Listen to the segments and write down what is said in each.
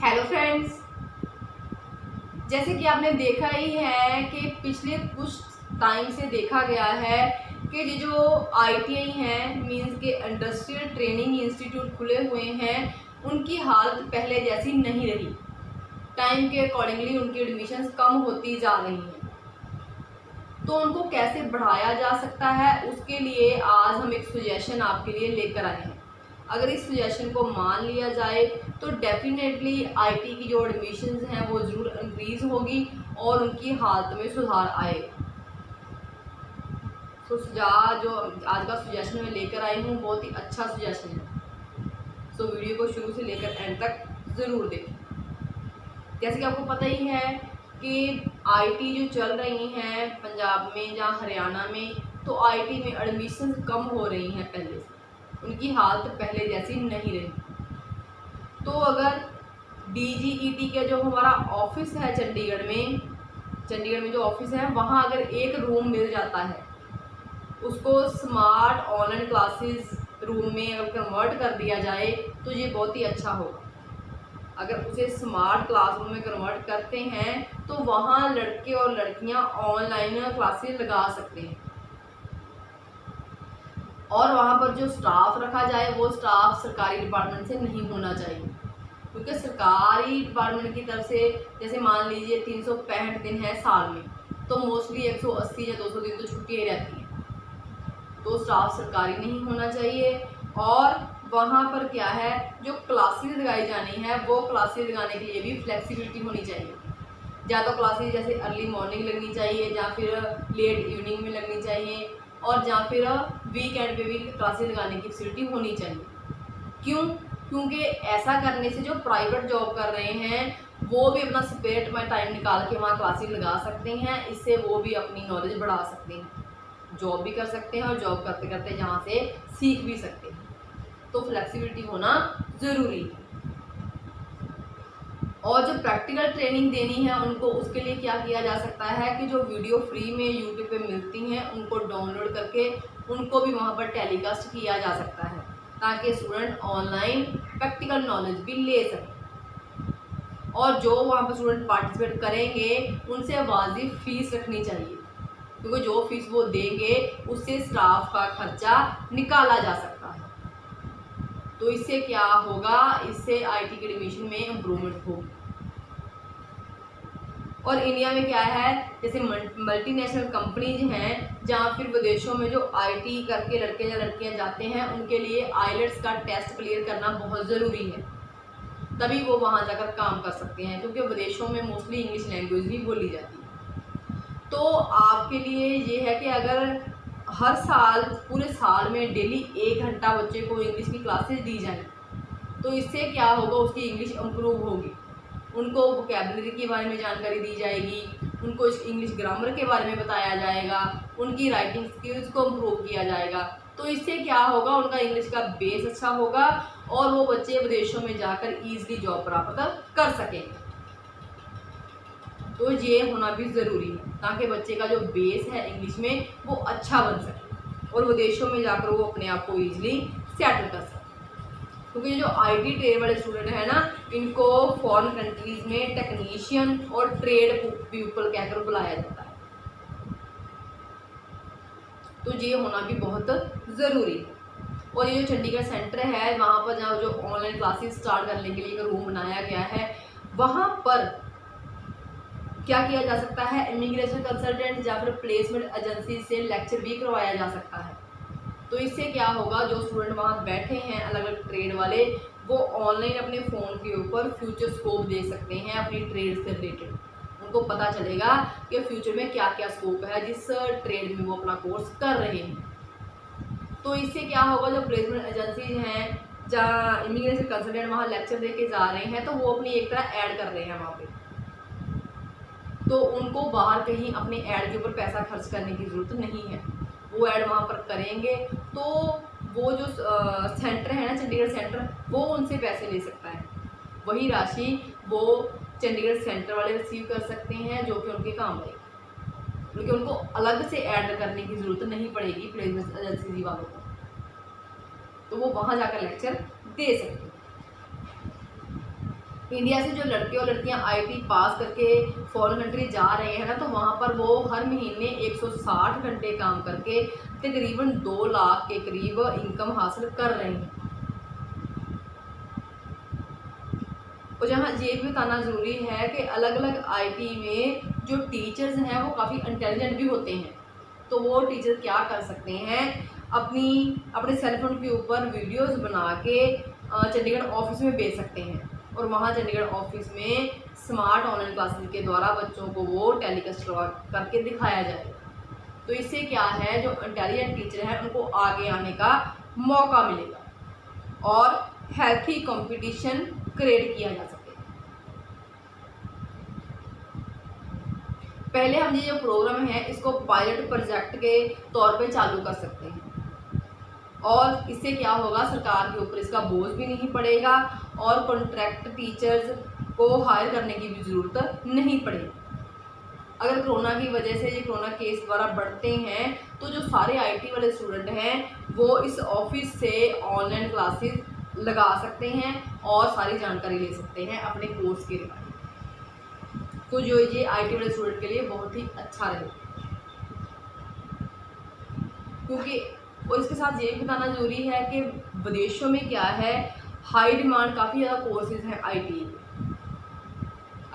Hello friends, जैसे कि आपने देखा ही है कि पिछले कुछ टाइम से देखा गया है कि ये जो आईटीआई हैं मींस के इंडस्ट्रियल ट्रेनिंग इंस्टीट्यूट खुले हुए हैं, उनकी हालत पहले जैसी नहीं रही। टाइम के अकॉर्डिंगली उनकी एडमिशन्स कम होती जा रही हैं, तो उनको कैसे बढ़ाया जा सकता है, उसके लिए आज हम एक सजेशन आपके लिए लेकर आए हैं। अगर इस सजेशन को मान लिया जाए तो डेफिनेटली आईटी की जो एडमिशन्स हैं वो ज़रूर इंक्रीज़ होगी और उनकी हालत में सुधार आएगा। तो जो आज का सजेशन मैं लेकर आई हूँ बहुत ही अच्छा सजेशन है, तो वीडियो को शुरू से लेकर एंड तक ज़रूर देखें। जैसे कि आपको पता ही है कि आईटी जो चल रही हैं पंजाब में या हरियाणा में, तो आईटी में एडमिशन कम हो रही हैं पहले से, उनकी हालत पहले जैसी नहीं रही। तो अगर डीजीईटी के जो हमारा ऑफिस है चंडीगढ़ में जो ऑफिस है वहाँ अगर एक रूम मिल जाता है, उसको स्मार्ट ऑनलाइन क्लासेस रूम में अगर कन्वर्ट कर दिया जाए तो ये बहुत ही अच्छा होगा। अगर उसे स्मार्ट क्लासरूम में कन्वर्ट करते हैं तो वहाँ लड़के और लड़कियाँ ऑनलाइन क्लासेस लगा सकते हैं और वहाँ पर जो स्टाफ रखा जाए वो स्टाफ सरकारी डिपार्टमेंट से नहीं होना चाहिए, क्योंकि सरकारी डिपार्टमेंट की तरफ से जैसे मान लीजिए 365 दिन है साल में, तो मोस्टली 180 या 200 दिन तो छुट्टियाँ रहती हैं, तो स्टाफ सरकारी नहीं होना चाहिए। और वहाँ पर क्या है, जो क्लासेस लगाई जानी है वो क्लासेस लगाने के लिए भी फ्लेक्सिबिलिटी होनी चाहिए। या तो क्लासेस जैसे अर्ली मॉर्निंग लगनी चाहिए या फिर लेट इवनिंग में लगनी चाहिए, और या फिर वीकेंड पे भी क्लासेस लगाने की फैसिलिटी होनी चाहिए। क्यों? क्योंकि ऐसा करने से जो प्राइवेट जॉब कर रहे हैं वो भी अपना स्पेयर टाइम निकाल के वहाँ क्लासेस लगा सकते हैं, इससे वो भी अपनी नॉलेज बढ़ा सकते हैं, जॉब भी कर सकते हैं और जॉब करते करते यहाँ से सीख भी सकते हैं। तो फ्लेक्सिबिलिटी होना ज़रूरी है। और जो प्रैक्टिकल ट्रेनिंग देनी है उनको, उसके लिए क्या किया जा सकता है कि जो वीडियो फ्री में यूट्यूब पे मिलती हैं उनको डाउनलोड करके उनको भी वहाँ पर टेलीकास्ट किया जा सकता है, ताकि स्टूडेंट ऑनलाइन प्रैक्टिकल नॉलेज भी ले सकें। और जो वहाँ पर स्टूडेंट पार्टिसिपेट करेंगे उनसे वाजिब फीस रखनी चाहिए, क्योंकि जो फीस वो देंगे उससे स्टाफ का खर्चा निकाला जा सकता है। तो इससे क्या होगा, इससे आईटी के एडमिशन में इम्प्रूवमेंट होगी। और इंडिया में क्या है, जैसे मल्टीनेशनल कंपनीज हैं जहाँ फिर विदेशों में जो आईटी करके लड़के या लड़कियाँ जाते हैं उनके लिए आईलेट्स का टेस्ट क्लियर करना बहुत ज़रूरी है, तभी वो वहाँ जाकर काम कर सकते हैं, क्योंकि विदेशों में मोस्टली इंग्लिश लैंग्वेज भी बोली जाती है। तो आपके लिए ये है कि अगर हर साल पूरे साल में डेली 1 घंटा बच्चे को इंग्लिश की क्लासेस दी जाए तो इससे क्या होगा, उसकी इंग्लिश इम्प्रूव होगी, उनको वोकैबुलरी के बारे में जानकारी दी जाएगी, उनको इंग्लिश ग्रामर के बारे में बताया जाएगा, उनकी राइटिंग स्किल्स को इम्प्रूव किया जाएगा। तो इससे क्या होगा, उनका इंग्लिश का बेस अच्छा होगा और वो बच्चे विदेशों में जाकर ईजिली जॉब प्राप्त कर सकेंगे। तो ये होना भी ज़रूरी है, ताकि बच्चे का जो बेस है इंग्लिश में वो अच्छा बन सके और विदेशों में जाकर वो अपने आप को ईजिली सेटल कर सके। क्योंकि जो आईटी ट्रेड वाले स्टूडेंट हैं ना, इनको फॉरेन कंट्रीज़ में टेक्नीशियन और ट्रेड पीपल कहकर बुलाया जाता है, तो ये होना भी बहुत ज़रूरी है। और ये जो चंडीगढ़ सेंटर है वहाँ पर जहाँ जो ऑनलाइन क्लासेस स्टार्ट करने के लिए एक रूम बनाया गया है, वहाँ पर क्या किया जा सकता है, इमिग्रेशन कंसल्टेंट या फिर प्लेसमेंट एजेंसी से लेक्चर भी करवाया जा सकता है। तो इससे क्या होगा, जो स्टूडेंट वहाँ बैठे हैं अलग अलग ट्रेड वाले, वो ऑनलाइन अपने फ़ोन के ऊपर फ्यूचर स्कोप दे सकते हैं अपनी ट्रेड से रिलेटेड। उनको पता चलेगा कि फ्यूचर में क्या क्या स्कोप है जिस ट्रेड में वो अपना कोर्स कर रहे हैं। तो इससे क्या होगा, जो प्लेसमेंट एजेंसीज हैं जहाँ इमिग्रेशन कंसल्टेंट वहाँ लेक्चर दे के जा रहे हैं, तो वो अपनी एक तरह ऐड कर रहे हैं वहाँ पर, तो उनको बाहर कहीं अपने ऐड के ऊपर पैसा खर्च करने की ज़रूरत नहीं है, वो ऐड वहाँ पर करेंगे तो वो जो सेंटर है ना चंडीगढ़ सेंटर, वो उनसे पैसे ले सकता है, वही राशि वो चंडीगढ़ सेंटर वाले रिसीव कर सकते हैं, जो कि उनके काम आएगी, क्योंकि उनको अलग से ऐड करने की ज़रूरत नहीं पड़ेगी प्लेसमेंट एजेंसी वालों को, तो वो वहाँ जाकर लेक्चर दे सकते हैं। इंडिया से जो लड़के और लड़कियां आईटी पास करके फॉरेन कंट्री जा रहे हैं ना, तो वहाँ पर वो हर महीने 160 घंटे काम करके तकरीबन 2 लाख के करीब इनकम हासिल कर रहे हैं। और जहाँ ये भी बताना ज़रूरी है कि अलग अलग आईटी में जो टीचर्स हैं वो काफ़ी इंटेलिजेंट भी होते हैं। तो वो टीचर क्या कर सकते हैं, अपने सेलफोन के ऊपर वीडियोस बना के चंडीगढ़ ऑफिस में भेज सकते हैं, और वहाँ चंडीगढ़ ऑफिस में स्मार्ट ऑनलाइन क्लासेस के द्वारा बच्चों को वो टेलीकास्ट करके दिखाया जाए। तो इससे क्या है, जो इंटेलिजेंट टीचर हैं उनको आगे आने का मौका मिलेगा और हेल्थी कंपटीशन क्रिएट किया जा सके। पहले हम ये जो प्रोग्राम है इसको पायलट प्रोजेक्ट के तौर पे चालू कर सकते हैं, और इससे क्या होगा, सरकार के ऊपर इसका बोझ भी नहीं पड़ेगा और कॉन्ट्रैक्ट टीचर्स को हायर करने की भी ज़रूरत नहीं पड़ेगी। अगर कोरोना की वजह से ये कोरोना केस द्वारा बढ़ते हैं तो जो सारे आईटी वाले स्टूडेंट हैं वो इस ऑफिस से ऑनलाइन क्लासेस लगा सकते हैं और सारी जानकारी ले सकते हैं अपने कोर्स के रिगार्डिंग। तो जो ये आईटी वाले स्टूडेंट के लिए बहुत ही अच्छा रहेगा, क्योंकि और इसके साथ ये भी बताना ज़रूरी है कि विदेशों में क्या है, हाई डिमांड काफ़ी ज़्यादा कोर्सेज हैं आईटी।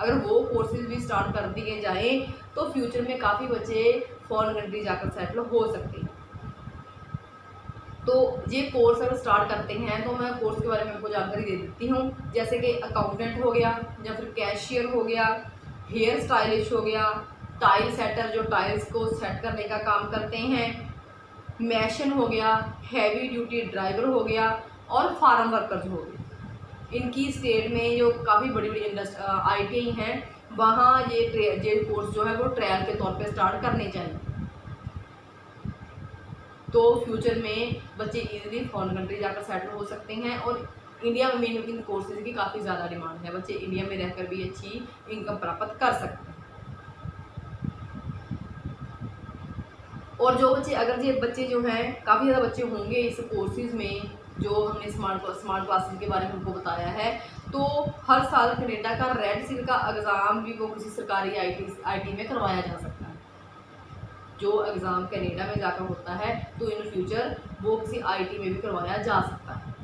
अगर वो कोर्सेज भी स्टार्ट कर दिए जाएँ तो फ्यूचर में काफ़ी बच्चे फॉरेन कंट्री जाकर सेटल हो सकते हैं। तो ये कोर्स अगर स्टार्ट करते हैं तो मैं कोर्स के बारे में आपको जानकारी दे देती हूँ, जैसे कि अकाउंटेंट हो गया, या फिर कैशियर हो गया, हेयर स्टाइलिश हो गया, टाइल सेटर जो टाइल्स को सेट करने का काम करते हैं, मैशन हो गया, हैवी ड्यूटी ड्राइवर हो गया, और फार्म वर्कर्स हो गए। इनकी स्टेट में जो काफ़ी बड़ी बड़ी आईटी हैं वहाँ ये कोर्स जो है वो ट्रायल के तौर पे स्टार्ट करने चाहिए। तो फ्यूचर में बच्चे इजीली फॉरेन कंट्री जाकर सेटल हो सकते हैं, और इंडिया में मेन इन कोर्सेज की काफ़ी ज़्यादा डिमांड है, बच्चे इंडिया में रहकर भी अच्छी इनकम प्राप्त कर सकते हैं। और जो बच्चे अगर ये बच्चे जो हैं काफ़ी ज़्यादा बच्चे होंगे इस कोर्सेज में, जो हमने स्मार्ट क्लासेस के बारे में हमको बताया है, तो हर साल कनाडा का रेड सील का एग्ज़ाम भी वो किसी सरकारी आईटी में करवाया जा सकता है। जो एग्ज़ाम कनाडा में जाकर होता है तो इन फ्यूचर वो किसी आईटी में भी करवाया जा सकता है।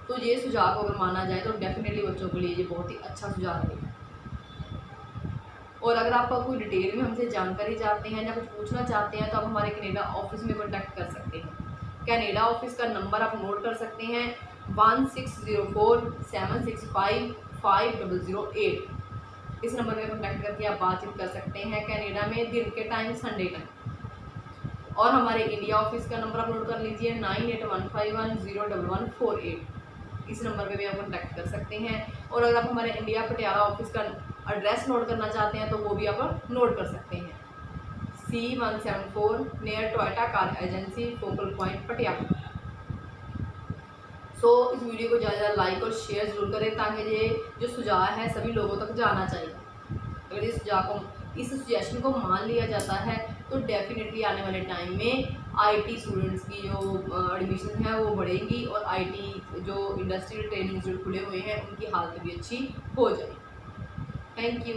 तो ये सुझाव को अगर माना जाए तो डेफिनेटली बच्चों के लिए ये बहुत ही अच्छा सुझाव है। और अगर आप कोई डिटेल में हमसे जानकारी चाहते हैं या कुछ पूछना चाहते हैं तो आप हमारे कनाडा ऑफिस में कॉन्टैक्ट कर सकते हैं। कनाडा ऑफिस का नंबर आप नोट कर सकते हैं 1604-765-5008। इस नंबर में कॉन्टैक्ट करके आप बातचीत कर सकते हैं कनाडा में दिन के टाइम संडे टाइम। और हमारे इंडिया ऑफिस का नंबर आप नोट कर लीजिए 9815101148। इस नंबर पे भी आप कॉन्टैक्ट कर सकते हैं। और अगर आप हमारे इंडिया पटियाला ऑफिस का एड्रेस नोट करना चाहते हैं तो वो भी आप नोट कर सकते हैं, C174 near Toyota car agency, focal point Patiala. So इस वीडियो को ज़्यादा ज़्यादा लाइक और शेयर ज़रूर करें ताकि ये जो सुझाव है सभी लोगों तक जाना चाहिए। अगर इस सजेशन को मान लिया जाता है तो डेफिनेटली आने वाले टाइम में आईटी स्टूडेंट्स की जो एडमिशन है वो बढ़ेगी, और आईटी जो इंडस्ट्रियल ट्रेनिंग इंस्टीट्यूट खुले हुए हैं उनकी हालत भी अच्छी हो जाएगी। Thank you.